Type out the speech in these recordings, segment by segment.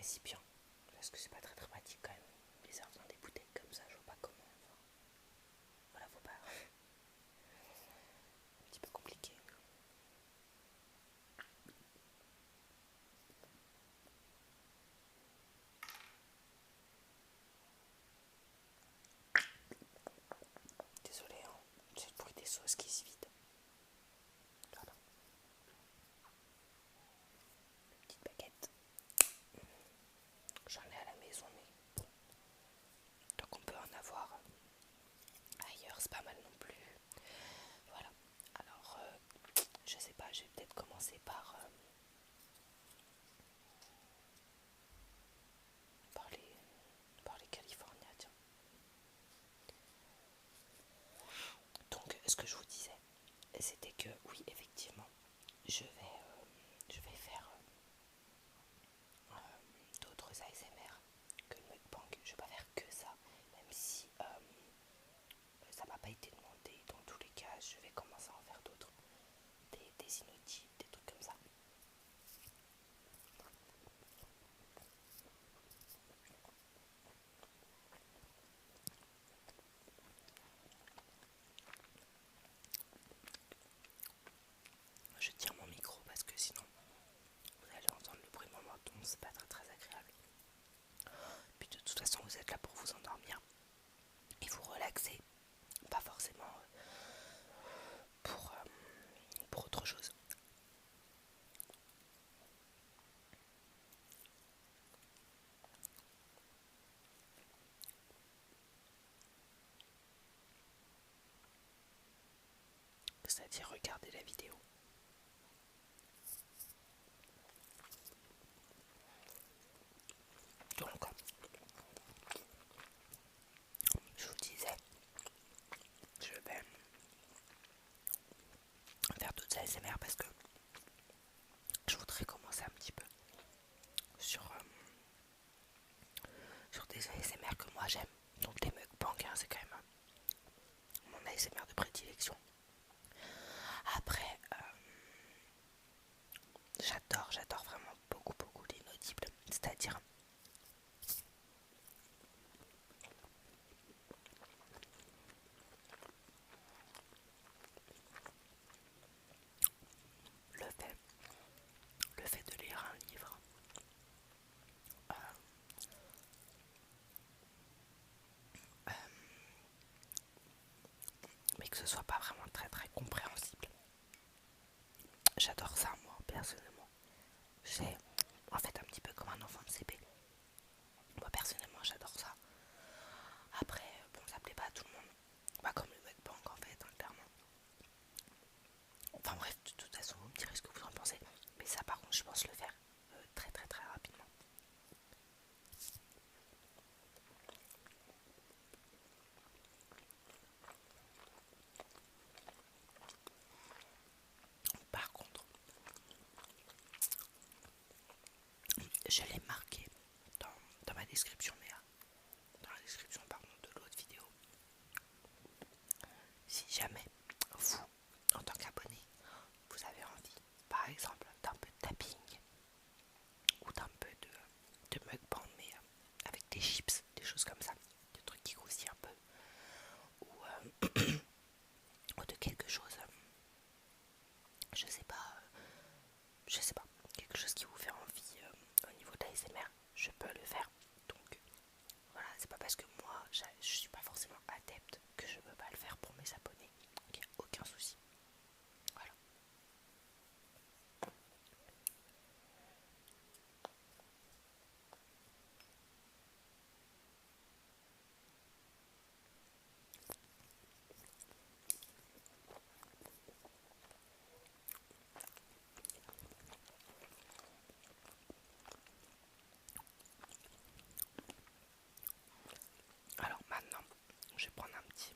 récipient. Parce que c'est pas très pratique quand même. Les servir dans des bouteilles comme ça, je vois pas comment. Enfin, voilà, faut pas. Un petit peu compliqué. Désolé, hein. C'est le bruit des sauces qui se vident. Voilà. Petite baguette. J'en ai à la maison, mais bon. Tant qu'on peut en avoir ailleurs, c'est pas mal non plus. Voilà. Alors, je sais pas, je vais peut-être commencer par les Californiens, tiens. Donc, ce que je vous disais, c'était que oui, effectivement, je vais faire d'autres ASMR que le mukbang. Je vais pas faire que ça, même si ça m'a pas été demandé. Dans tous les cas, je vais commencer à en faire d'autres, des inaudibles, des trucs comme ça. Je tire mon micro parce que sinon vous allez entendre le bruit de mon menton, c'est pas très très agréable. Puis de toute façon, vous êtes là pour vous endormir et vous relaxer, pas forcément pour, pour autre chose. C'est-à-dire regarder la vidéo. Donc, je vous disais, je vais faire d'autres ASMR parce que je voudrais commencer un petit peu sur des ASMR que moi j'aime. Donc les mukbangs, hein, c'est quand même mon ASMR de prédilection. Après, j'adore vraiment beaucoup l'inaudible. C'est-à-dire le fait, le fait de lire un livre, euh, euh, mais que ce soit pas vraiment très très compréhensible. J'adore ça moi personnellement. C'est en fait un petit peu comme un enfant de CP. Moi personnellement j'adore ça. Après, bon, ça plaît pas à tout le monde. Pas comme le mukbang en fait, hein, clairement. Enfin bref, de toute façon vous me direz ce que vous en pensez. Mais ça par contre je pense le faire très très très rapidement. Par contre, je l'ai marqué dans ma description, mais dans la description pardon, de l'autre vidéo. Si jamais vous, en tant qu'abonné, vous avez envie, par exemple, d'un peu de tapping ou d'un peu de mukbang, mais avec des chips, des choses comme ça, des trucs qui croustillent un peu, ou de quelque chose, je sais pas, quelque chose qui vous fait envie au niveau de l'ASMR, je peux le faire. Donc voilà, c'est pas parce que moi je suis pas forcément adepte que je veux pas le faire pour mes abonnés. Donc, y a aucun souci. Voilà. Alors maintenant, je vais prendre un petit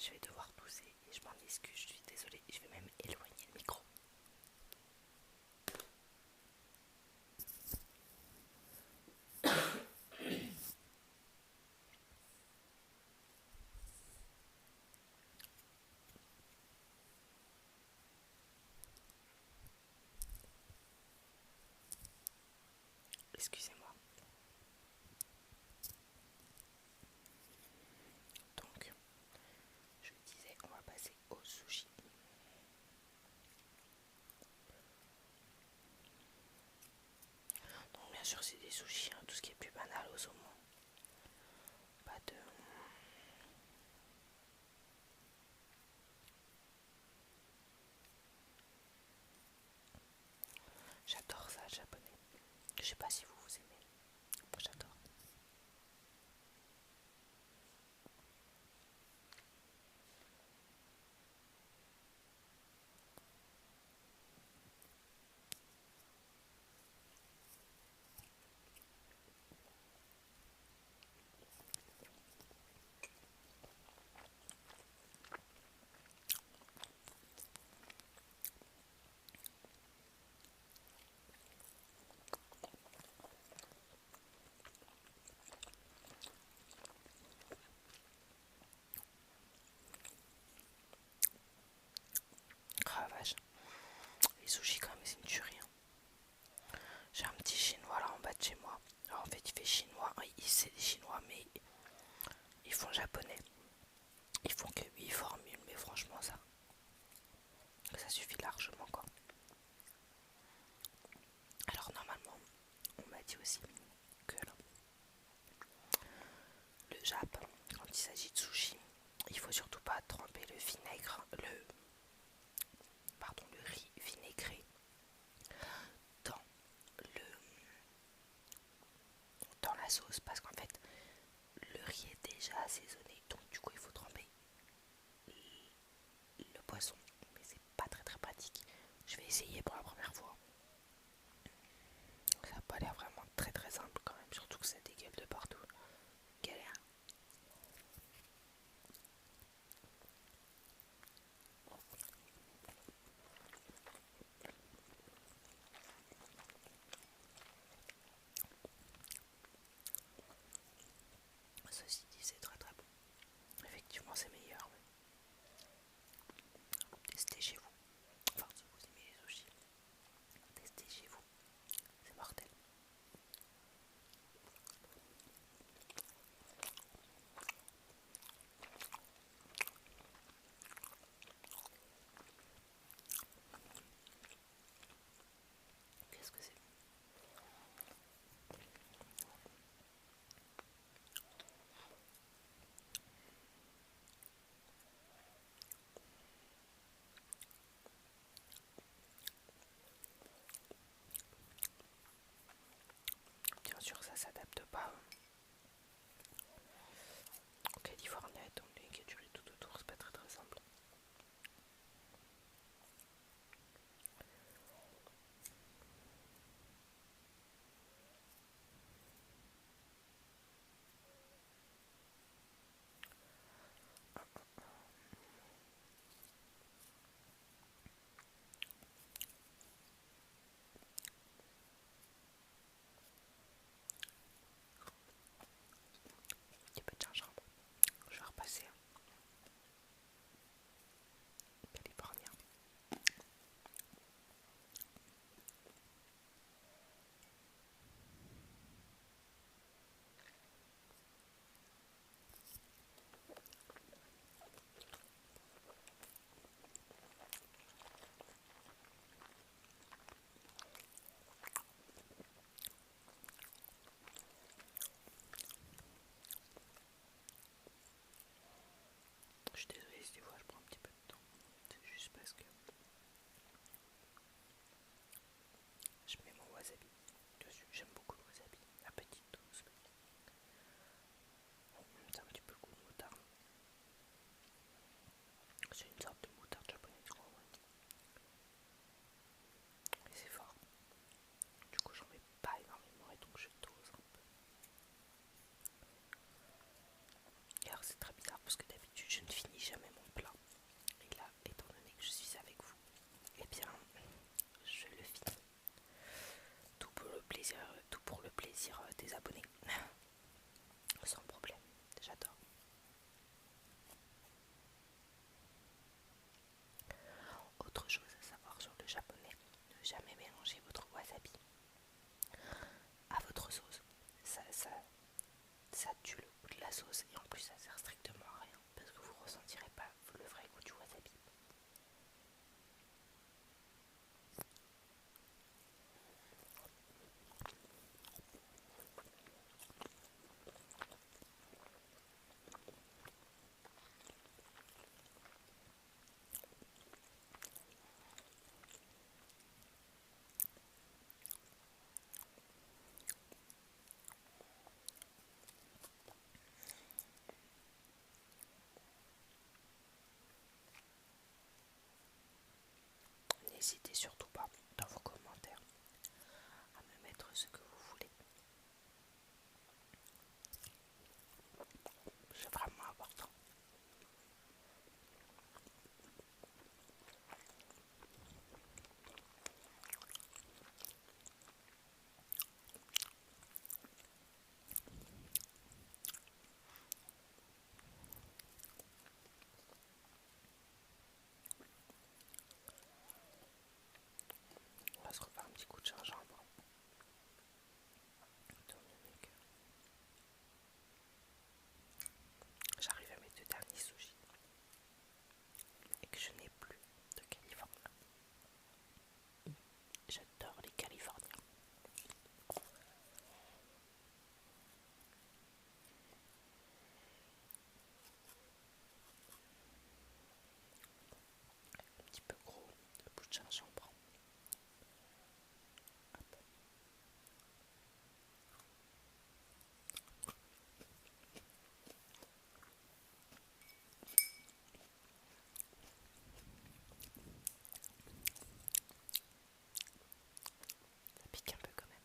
je vais devoir tousser et je m'en excuse, je suis désolée, je vais même éloigner le micro. Excusez-moi. Donc, je disais, on va passer au sushi. Donc, bien sûr, c'est des sushis, hein, tout ce qui est plus banal au saumon. Pas de. J'adore ça, le japonais. Je sais pas si vous aimez. Moi, j'adore. Ah vache. Les sushis, quand même, c'est une tuerie. J'ai un petit chinois là en bas de chez moi. Alors, en fait, il fait chinois. C'est des chinois, mais ils font japonais. Ils font que 8 formules, mais franchement, ça suffit largement, quoi. Alors, normalement, on m'a dit aussi que le Jap, quand il s'agit de sushi, il faut surtout pas tremper le riz vinaigré dans le dans la sauce, parce qu'en fait le riz est déjà assaisonné, donc du coup il faut tremper le poisson, mais c'est pas très très pratique. Je vais essayer pour la première fois. Ça a pas l'air vraiment très très simple quand même, surtout que ça dégueule de partout. Galère. Ceci dit, c'est très très bon. Effectivement, c'est meilleur. Testez chez vous. Enfin, si vous aimez les sushis, testez chez vous. C'est mortel. Qu'est-ce que c'est? Bien sûr, ça s'adapte pas au Californie, étant donné qu'il y a du riz tout autour, c'est pas très très simple. n'hésitez surtout pas dans vos commentaires à me mettre ce que vous voulez. C'est vraiment important. On va se refaire un petit coup de gingembre. Étant donné que j'arrive à mes 2 derniers sushis et que je n'ai plus de Californien. J'adore les Californiens. Un petit peu gros, le bout de gingembre. Hop. Ça pique un peu quand même.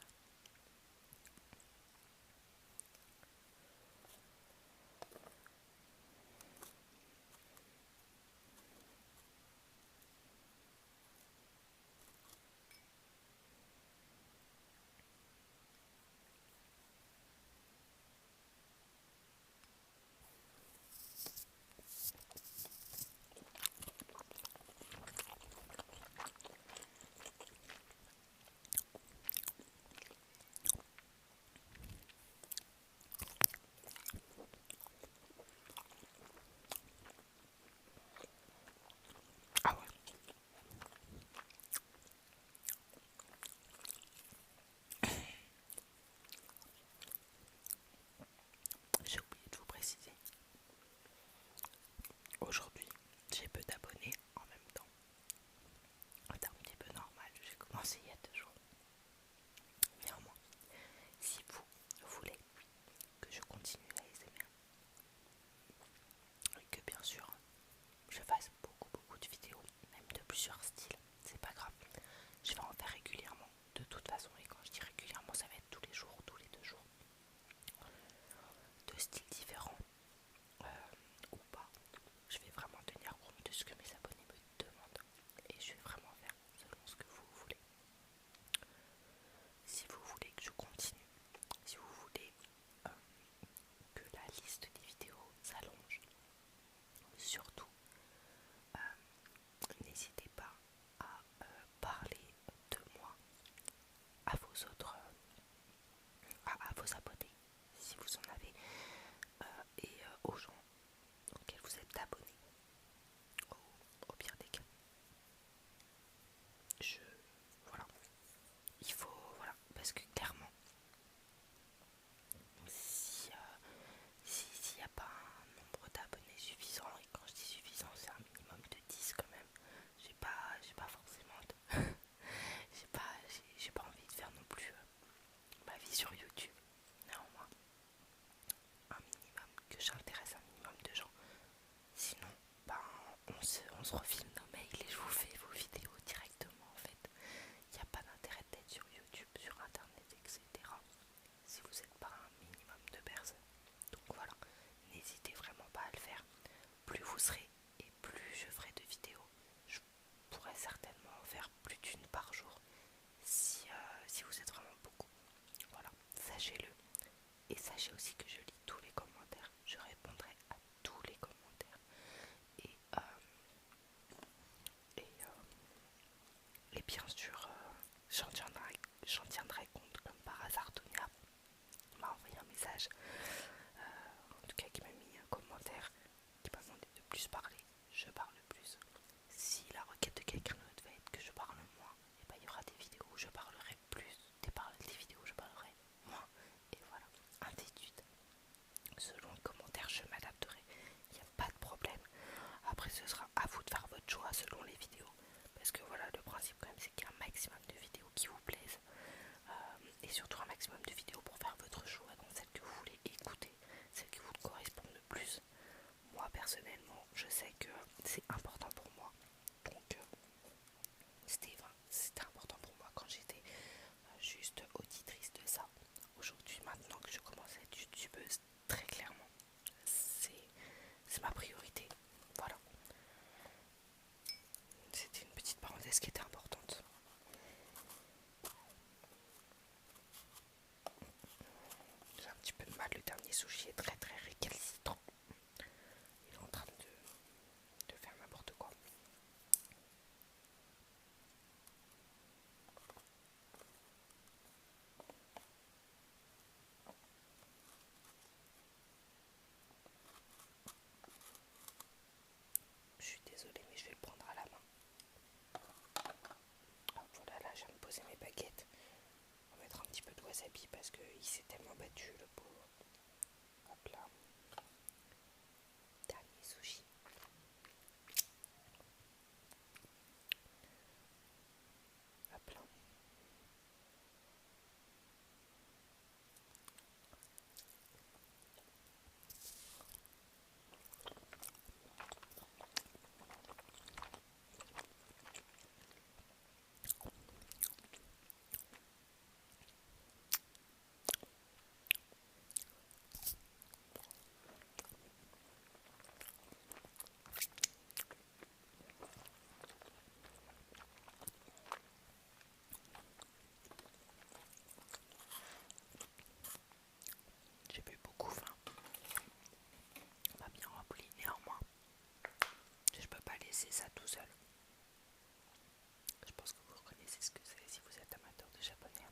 Ah ouais. J'ai oublié de vous préciser. Aujourd'hui, j'ai peu d'abonnés en même temps. C'est un petit peu normal, j'ai commencé il y a 2 jours. Néanmoins, si vous voulez que je continue l'ASMR et que bien sûr je fasse beaucoup de vidéos, même de plusieurs styles, c'est pas grave. Je vais en faire régulièrement de toute façon, et quand je dis régulièrement, ça va être tous les jours, tous les 2 jours. De styles différents ou pas. Je vais vraiment tenir compte de ce que mes abonnés me demandent et je vais vraiment faire selon ce que vous voulez. Si vous voulez que je continue, si vous voulez que la liste des vidéos s'allonge, surtout n'hésitez pas à parler de moi à vos autres, à vos abonnés si vous en avez, et aux gens auxquels vous êtes abonnés. Au pire des cas, voilà, il faut, voilà, parce que clairement, si s'il n'y a pas un nombre d'abonnés suffisant, et quand je dis suffisant, c'est un minimum de 10 quand même, j'ai pas forcément j'ai pas envie de faire non plus ma vie sur YouTube. Néanmoins, un minimum, que j'intéresse un minimum de gens. Sinon, ben, on se refile nos mails et je vous fais vos vidéos directement en fait. Il n'y a pas d'intérêt d'être sur YouTube, sur internet, etc. si vous n'êtes pas un minimum de personnes. Donc voilà, n'hésitez vraiment pas à le faire. Plus vous serez et plus je ferai de vidéos. Je pourrais certainement en faire plus d'une par jour si vous êtes vraiment beaucoup. Voilà, sachez-le. Et sachez aussi que je lis tous les commentaires. Je répondrai à tous les commentaires. Et, et bien sûr, j'en tiendrai compte, comme par hasard. Tonia m'a envoyé un message, en tout cas qui m'a mis un commentaire, qui m'a demandé de plus parler. Je parle plus. Si la requête de quelqu'un d'autre va être que je parle moins, et ben il y aura des vidéos où je parlerai plus, des vidéos où je parlerai moins, et voilà, ainsi de suite. Selon le commentaire, je m'adapterai. Il n'y a pas de problème. Après, ce sera à vous de faire votre choix selon les vidéos. Parce que voilà, le principe quand même, c'est qu'il y a un maximum de vidéos qui vous plaisent. Et surtout un maximum de vidéos pour faire votre choix. Donc celles que vous voulez écouter, celles qui vous correspondent le plus. Moi, personnellement, je sais que c'est important pour moi. Donc, c'était youtubeuse, très clairement. C'est ma priorité. Voilà. C'était une petite parenthèse qui était importante. J'ai un petit peu de mal, le dernier sushi est très très récalcitrant. Il est en train de faire n'importe quoi. Je suis désolée, mais je vais le prendre à la main. Hop, voilà, là je viens de poser mes baguettes. On va mettre un petit peu de wasabi parce qu'il s'est tellement battu, le pauvre. Hop là. Dernier sushi. Hop là. J'ai bu beaucoup faim. On m'a bien rempli néanmoins. Je peux pas laisser ça tout seul. Je pense que vous reconnaissez ce que c'est si vous êtes amateur de japonais.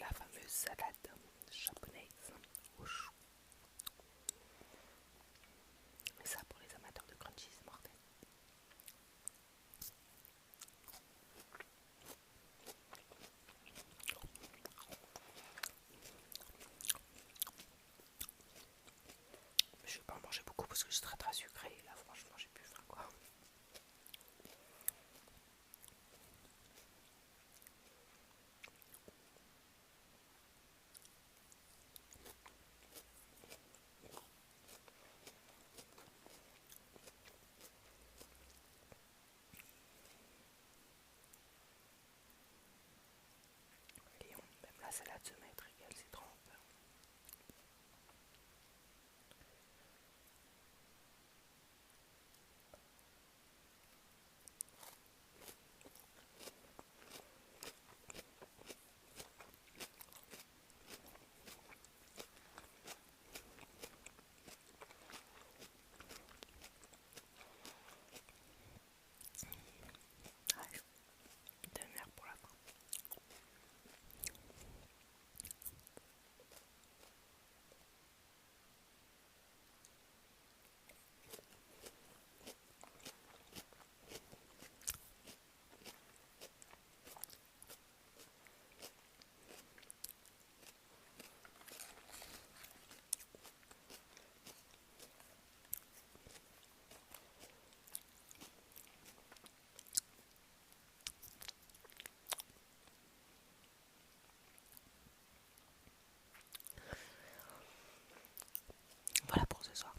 La fameuse salade japonaise au chou. Mais ça, pour les amateurs de crunchy, c'est mortel. Mais je vais pas en manger beaucoup parce que c'est très très sucré. Et là, franchement, j'ai plus faim quoi. Léon, même la salade se met à être égale, c'est trop peur. Ouais, dernière pour la fin. Voilà pour ce soir.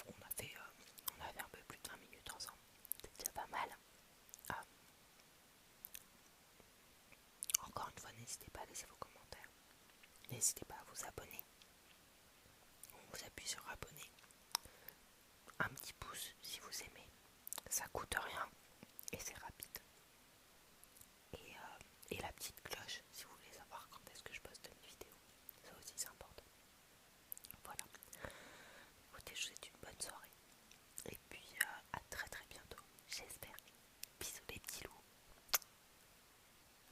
On a fait un peu plus de 20 minutes ensemble. C'est déjà pas mal. Ah, encore une fois, n'hésitez pas à laisser vos commentaires. N'hésitez pas à vous abonner. On vous appuie sur abonner. Un petit pouce si vous